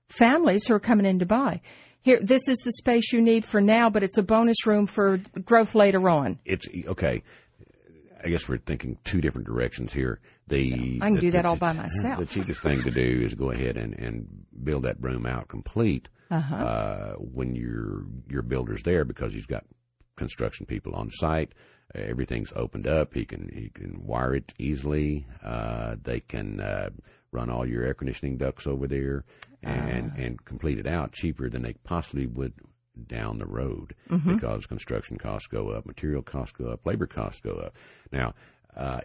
families who are coming in to buy. Here, this is the space you need for now, but it's a bonus room for growth later on. It's okay. I guess we're thinking two different directions here. I can do that all by myself. The cheapest thing to do is go ahead and build that room out complete when your builder's there, because he's got construction people on site. Everything's opened up. He can wire it easily. They can run all your air conditioning ducts over there, and complete it out cheaper than they possibly would down the road, because construction costs go up, material costs go up, labor costs go up. Now,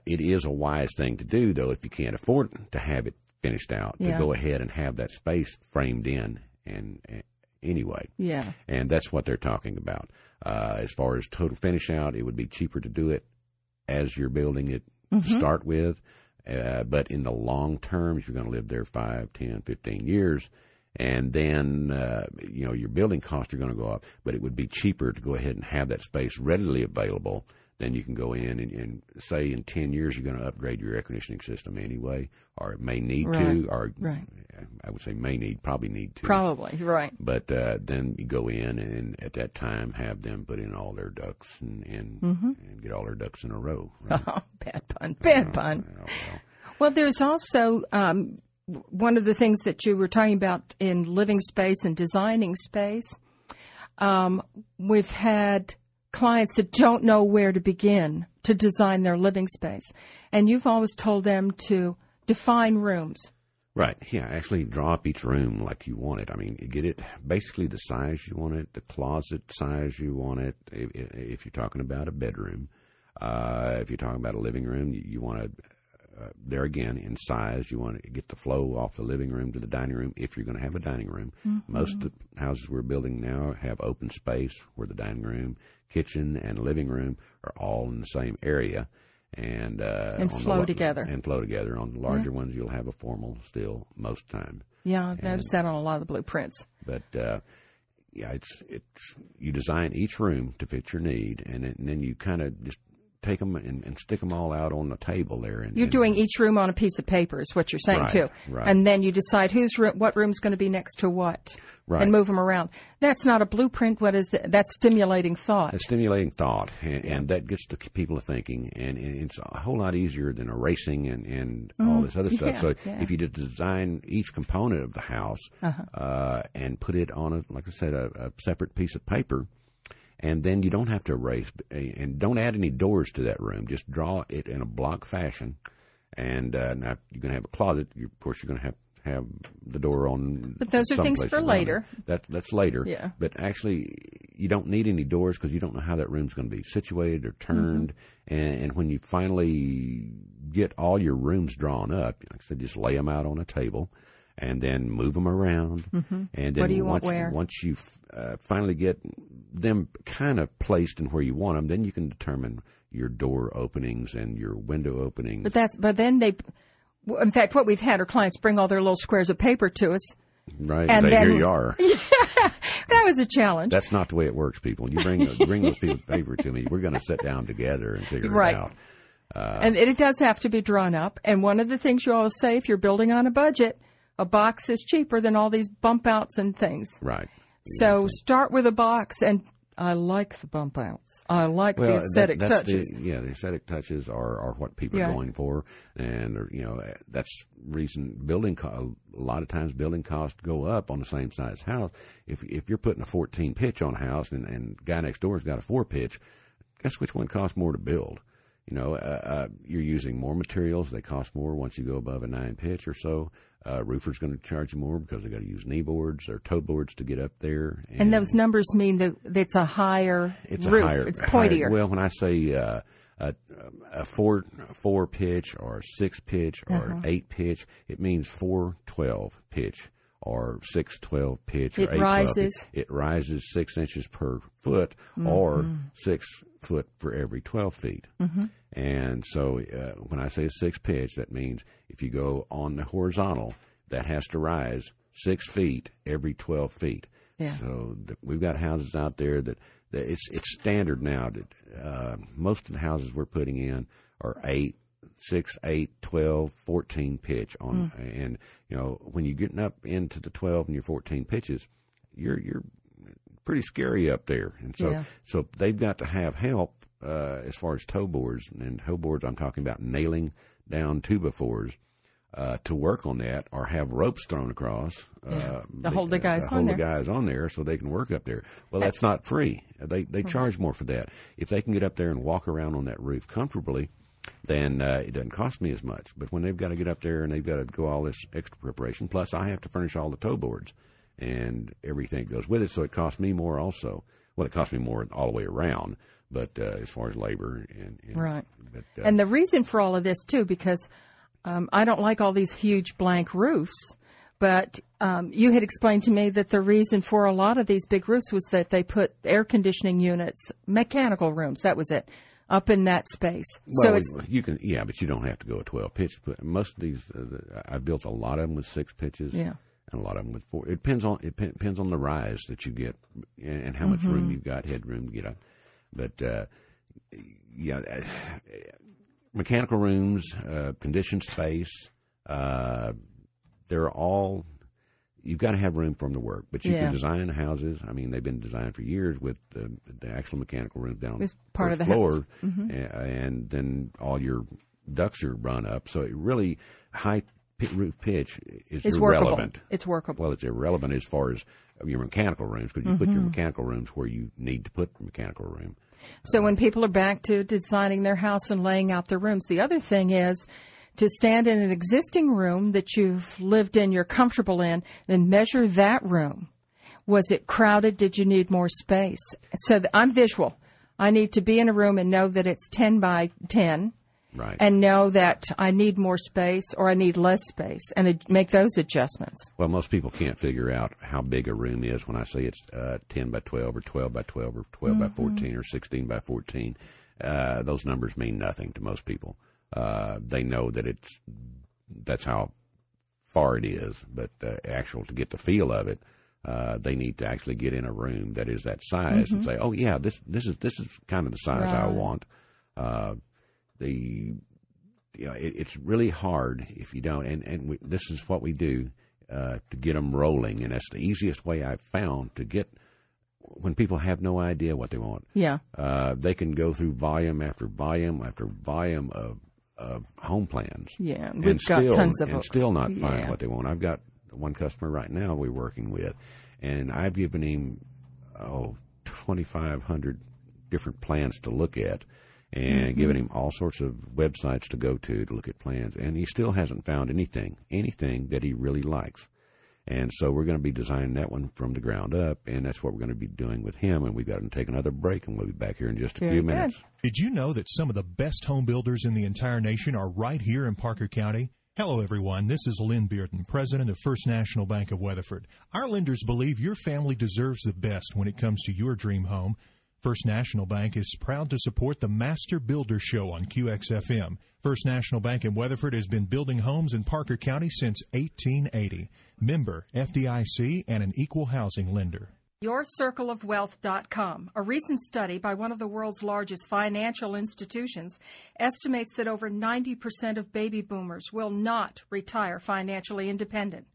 it is a wise thing to do, though, if you can't afford to have it finished out, to go ahead and have that space framed in and anyway. Yeah. And that's what they're talking about. As far as total finish out, it would be cheaper to do it as you're building it to start with. But in the long term, if you're going to live there 5, 10, 15 years, and then, your building costs are going to go up, but it would be cheaper to go ahead and have that space readily available. Then you can go in and say in 10 years you're going to upgrade your air conditioning system anyway, or it may need to, or I would say probably need to. Probably, right. But then you go in and at that time have them put in all their ducts and get all their ducks in a row. Right? Oh, bad pun. Well, there's also one of the things that you were talking about in living space and designing space. We've had clients that don't know where to begin to design their living space. And you've always told them to define rooms. Right. Yeah, actually draw up each room like you want it. I mean, get it basically the size you want it, the closet size you want it. If you're talking about a bedroom, if you're talking about a living room, you want to, there again, in size, you want to get the flow off the living room to the dining room if you're going to have a dining room. Most of the houses we're building now have open space where the dining room, kitchen, and living room are all in the same area. And flow together. And flow together. On the larger ones, you'll have a formal still most of the time. Yeah, I've noticed that on a lot of the blueprints. But, it's you design each room to fit your need, and then you kind of just take them and stick them all out on the table there. And you're doing each room on a piece of paper is what you're saying, too. Right. And then you decide what room's going to be next to what. Right. And move them around. That's not a blueprint. What is that? That's stimulating thought. That's stimulating thought, and that gets the people thinking, and it's a whole lot easier than erasing and all this other stuff. So if you design each component of the house and put it on, like I said, a separate piece of paper, and then you don't have to erase, and don't add any doors to that room. Just draw it in a block fashion, and now you're going to have a closet. Of course, you're going to have the door on. But those are things for later. That's later. Yeah. But actually, you don't need any doors because you don't know how that room's going to be situated or turned. And when you finally get all your rooms drawn up, like I said, just lay them out on a table, and then move them around. And then what do you want where? Once you finally get them kind of placed in where you want them, then you can determine your door openings and your window openings. But then in fact, what we've had are clients bring all their little squares of paper to us. Right, and then, here you are. Yeah, that was a challenge. That's not the way it works, people. You bring those pieces of paper to me, we're going to sit down together and figure it out. And it does have to be drawn up. And one of the things you always say, if you're building on a budget, a box is cheaper than all these bump outs and things. Right. So start with a box, and I like the bump outs. I like the aesthetic touches. The aesthetic touches are what people are going for, and that's reason a lot of times building costs go up on the same size house. If you're putting a 14 pitch on a house and guy next door's got a 4 pitch, guess which one costs more to build? You're using more materials. They cost more once you go above a 9 pitch or so. Roofer's going to charge you more because they got to use knee boards or toe boards to get up there. And those numbers mean that it's a higher roof. It's pointier. Well, when I say a 4 pitch or 6 pitch or 8 pitch, it means 4/12 pitch or 6/12 pitch or 8/12 pitch. It rises 6 inches per foot or 6 foot for every 12 feet. And so when I say a 6 pitch, that means if you go on the horizontal, that has to rise 6 feet every 12 feet. Yeah. So we've got houses out there that it's standard now. That most of the houses we're putting in are 8, 6, 8, 12, 14 pitch on. And, when you're getting up into the 12 and your 14 pitches, you're pretty scary up there. And so they've got to have help as far as toe boards. And toe boards, I'm talking about nailing down 2x4s to work on that, or have ropes thrown across to hold the guys on there so they can work up there. Well, that's not free. They charge more for that. If they can get up there and walk around on that roof comfortably, then it doesn't cost me as much. But when they've got to get up there and they've got to go all this extra preparation, plus I have to furnish all the toe boards and everything that goes with it, so it costs me more also. Well, it costs me more all the way around, but as far as labor and right. But, and the reason for all of this too, because I don't like all these huge blank roofs. But you had explained to me that the reason for a lot of these big roofs was that they put air conditioning units, mechanical rooms, that was it, up in that space. Well, so you can, but you don't have to go a 12 pitch. Most of these, I've built a lot of them with 6 pitches, and a lot of them with 4. It depends on the rise that you get and how much room you've got, headroom to get up. But mechanical rooms, conditioned space. They're all, you've got to have room for them to work. But you can design houses. I mean, they've been designed for years with the actual mechanical rooms down on the part of the floor. And then all your ducts are run up. So it really, high roof pitch is irrelevant. It's workable. Well, it's irrelevant as far as your mechanical rooms, because you put your mechanical rooms where you need to put the mechanical room. So when people are back to designing their house and laying out their rooms, the other thing is to stand in an existing room that you've lived in, you're comfortable in, and measure that room. Was it crowded? Did you need more space? So I'm visual. I need to be in a room and know that it's 10 by 10. Right. And know that I need more space or I need less space, and make those adjustments. Well, most people can't figure out how big a room is when I say it's 10 by 12 or 12 by 12 or 12 by 14 or 16 by 14. Those numbers mean nothing to most people. They know that that's how far it is, but to get the feel of it, they need to actually get in a room that is that size and say, oh yeah, this is kind of the size I want. It's really hard if you don't, and this is what we do to get them rolling, and that's the easiest way I've found to get when people have no idea what they want. Yeah, they can go through volume after volume after volume of home plans. Yeah, we've got tons of them, and still not find what they want. I've got one customer right now we're working with, and I've given him 2,500 different plans to look at. And giving him all sorts of websites to go to look at plans. And he still hasn't found anything that he really likes. And so we're going to be designing that one from the ground up, and that's what we're going to be doing with him. And we've got to take another break, and we'll be back here in just a few minutes. Did you know that some of the best home builders in the entire nation are right here in Parker County? Hello, everyone. This is Lynn Bearden, president of First National Bank of Weatherford. Our lenders believe your family deserves the best when it comes to your dream home. First National Bank is proud to support the Master Builder Show on QXFM. First National Bank in Weatherford has been building homes in Parker County since 1880. Member FDIC and an equal housing lender. YourCircleOfWealth.com. A recent study by one of the world's largest financial institutions estimates that over 90% of baby boomers will not retire financially independent.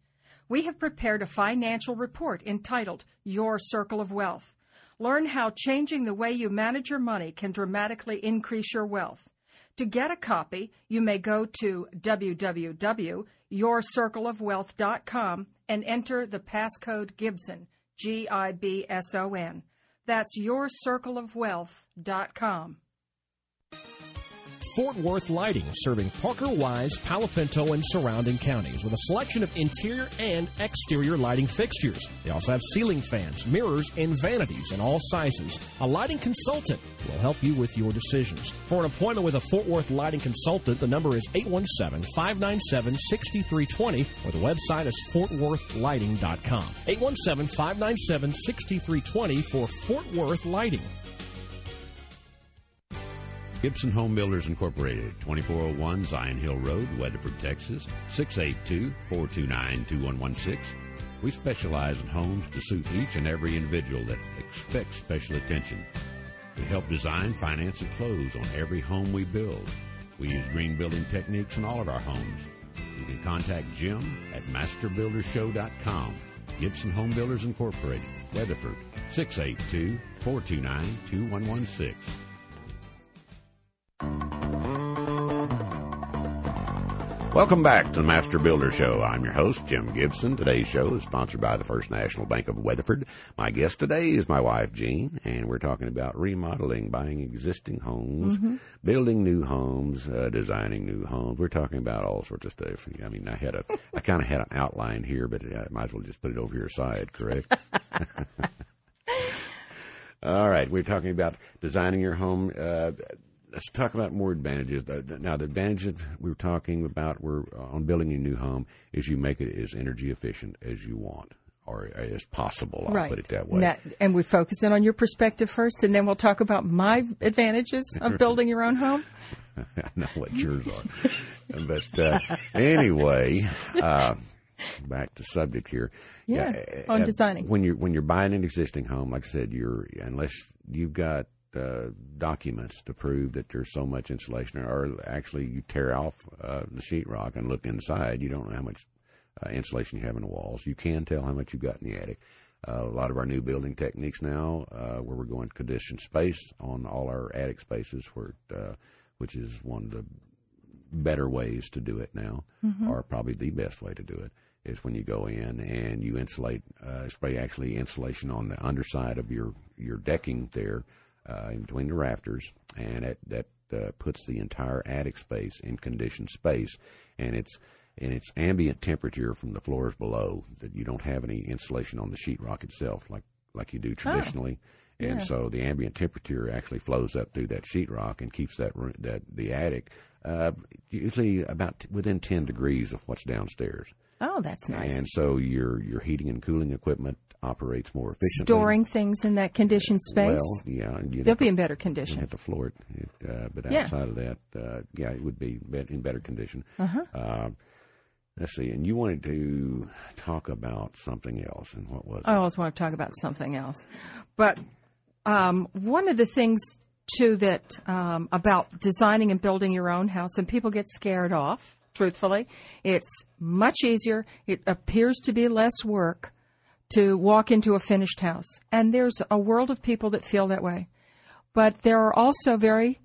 We have prepared a financial report entitled Your Circle of Wealth. Learn how changing the way you manage your money can dramatically increase your wealth. To get a copy, you may go to www.yourcircleofwealth.com and enter the passcode Gibson, Gibson. That's yourcircleofwealth.com. Fort Worth Lighting, serving Parker, Wise, Palo Pinto, and surrounding counties with a selection of interior and exterior lighting fixtures. They also have ceiling fans, mirrors, and vanities in all sizes. A lighting consultant will help you with your decisions. For an appointment with a Fort Worth Lighting consultant, the number is 817-597-6320, or the website is fortworthlighting.com. 817-597-6320 for Fort Worth Lighting. Gibson Home Builders Incorporated, 2401 Zion Hill Road, Weatherford, Texas, 682-429-2116. We specialize in homes to suit each and every individual that expects special attention. We help design, finance, and close on every home we build. We use green building techniques in all of our homes. You can contact Jim at masterbuildershow.com. Gibson Home Builders Incorporated, Weatherford, Welcome back to the Master Builder Show. I'm your host, Jim Gibson. Today's show is sponsored by the First National Bank of Weatherford. My guest today is my wife, Jean, and we're talking about remodeling, buying existing homes, building new homes, designing new homes. We're talking about all sorts of stuff. I mean, I kind of had an outline here, but I might as well just put it over your side, correct? All right, we're talking about designing your home. Let's talk about more advantages. Now, the advantages we were talking about were on building a new home is you make it as energy efficient as you want or as possible. I'll put it that way. And we focus in on your perspective first, and then we'll talk about my advantages of building your own home. I know what yours are. But anyway, back to subject here. On designing. When you're buying an existing home, like I said, unless you've got documents to prove that there's so much insulation, or actually you tear off the sheetrock and look inside, you don't know how much insulation you have in the walls. You can tell how much you've got in the attic. A lot of our new building techniques now, where we're going to conditioned space on all our attic spaces, which is one of the better ways to do it now, or probably the best way to do it, is when you go in and you insulate, spray actually insulation on the underside of your decking there, in between the rafters, and that puts the entire attic space in conditioned space, and it's ambient temperature from the floors below, that you don't have any insulation on the sheetrock itself like you do traditionally. And so the ambient temperature actually flows up through that sheetrock and keeps the attic usually about within 10 degrees of what's downstairs. Oh, that's nice. And so your heating and cooling equipment operates more efficiently. Storing things in that conditioned space? Well, yeah. They'll be in better condition. You have to floor it. But outside of that, it would be in better condition. Let's see. And you wanted to talk about something else. And what was it? I always want to talk about something else. But one of the things, too, that about designing and building your own house, and people get scared off, truthfully, it's much easier. It appears to be less work to walk into a finished house. And there's a world of people that feel that way. But there are also very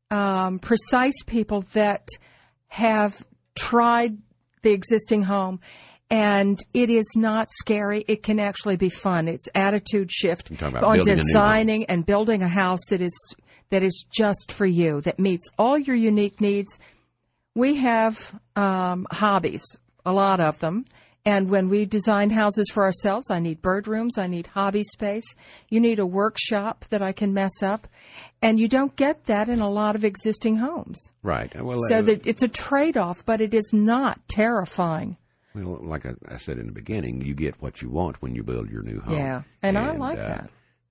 precise people that have tried the existing home, and it is not scary. It can actually be fun. It's attitude shift on designing and building a house that is just for you, that meets all your unique needs. We have hobbies, a lot of them. And when we design houses for ourselves, I need bird rooms, I need hobby space. You need a workshop that I can mess up. And you don't get that in a lot of existing homes. Right. Well, so it's a trade-off, but it is not terrifying. Well, like I said in the beginning, you get what you want when you build your new home. Yeah, and I like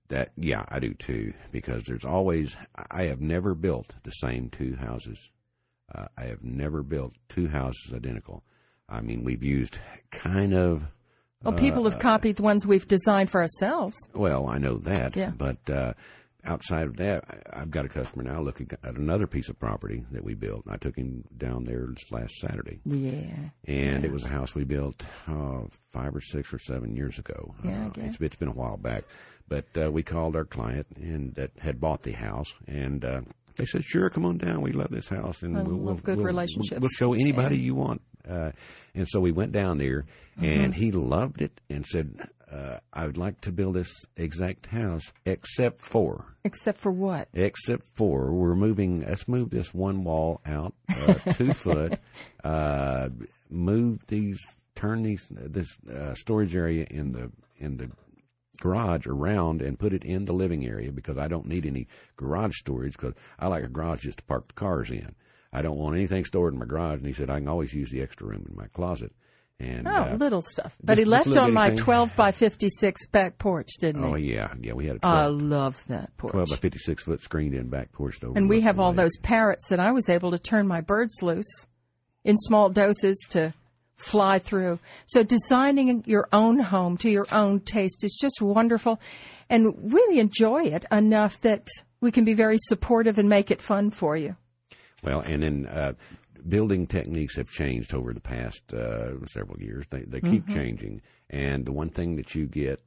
that. Yeah, I do too, because there's always, I have never built the same two houses. I have never built two houses identical. I mean, we've used kind of... Well, people have copied the ones we've designed for ourselves. Well, I know that. Yeah. But outside of that, I've got a customer now looking at another piece of property that we built. I took him down there last Saturday. Yeah. And it was a house we built 5 or 6 or 7 years ago. Yeah, I guess. It's been a while back. But we called our client and that had bought the house, and they said, sure, come on down. We love this house. And we'll good relationships. We'll show anybody you want. And so we went down there, and he loved it and said, I would like to build this exact house, except for... Except for what? Except for let's move this one wall out 2 foot, turn this storage area in the garage around and put it in the living area, because I don't need any garage storage, because I like a garage just to park the cars in. I don't want anything stored in my garage. And he said, I can always use the extra room in my closet. And little stuff. But he left on my 12 by 56 back porch, didn't he? Oh, yeah. Yeah, we had a 12. I love that porch. 12 by 56 foot screened-in back porch. And we have all those parrots that I was able to turn my birds loose in small doses to fly through. So designing your own home to your own taste is just wonderful. And really enjoy it enough that we can be very supportive and make it fun for you. Well, and then building techniques have changed over the past several years. They keep changing. And the one thing that you get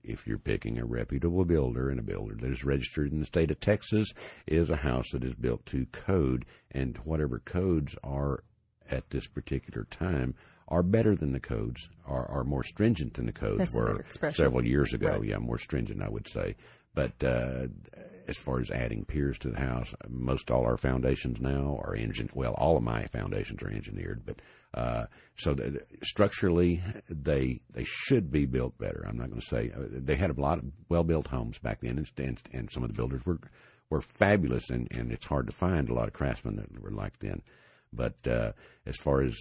if you're picking a reputable builder, and a builder that is registered in the state of Texas, is a house that is built to code, and whatever codes are at this particular time are better than the codes, are more stringent than the codes were several years ago. Right. Yeah, more stringent, I would say. But as far as adding piers to the house, most all our foundations now are all of my foundations are engineered, but structurally they should be built better. I'm not going to say they had a lot of well-built homes back then, and some of the builders were fabulous, and it's hard to find a lot of craftsmen that were like then. But as far as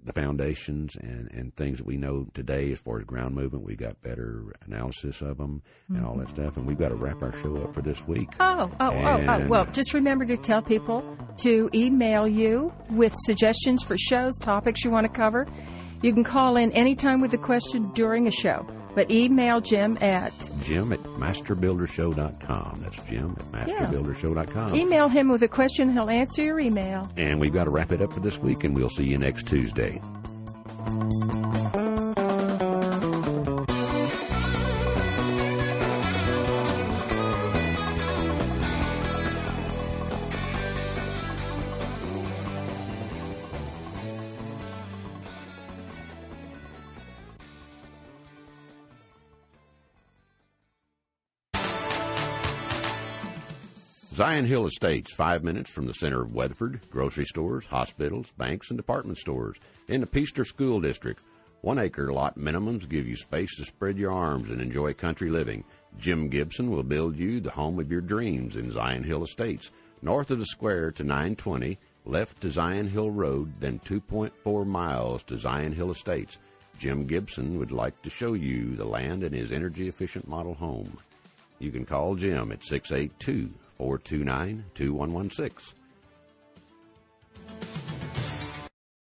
the foundations and things that we know today, as far as ground movement, we got better analysis of them and all that stuff. And we've got to wrap our show up for this week. Oh. Well, just remember to tell people to email you with suggestions for shows, topics you want to cover. You can call in anytime with a question during a show. But email Jim at Jim@masterbuildershow.com. That's Jim@masterbuildershow.com. Email him with a question. He'll answer your email. And we've got to wrap it up for this week, and we'll see you next Tuesday. Zion Hill Estates, 5 minutes from the center of Weatherford, grocery stores, hospitals, banks, and department stores. In the Peaster School District, 1 acre lot minimums give you space to spread your arms and enjoy country living. Jim Gibson will build you the home of your dreams in Zion Hill Estates. North of the square to 920, left to Zion Hill Road, then 2.4 miles to Zion Hill Estates. Jim Gibson would like to show you the land in his energy-efficient model home. You can call Jim at 682-429-2116.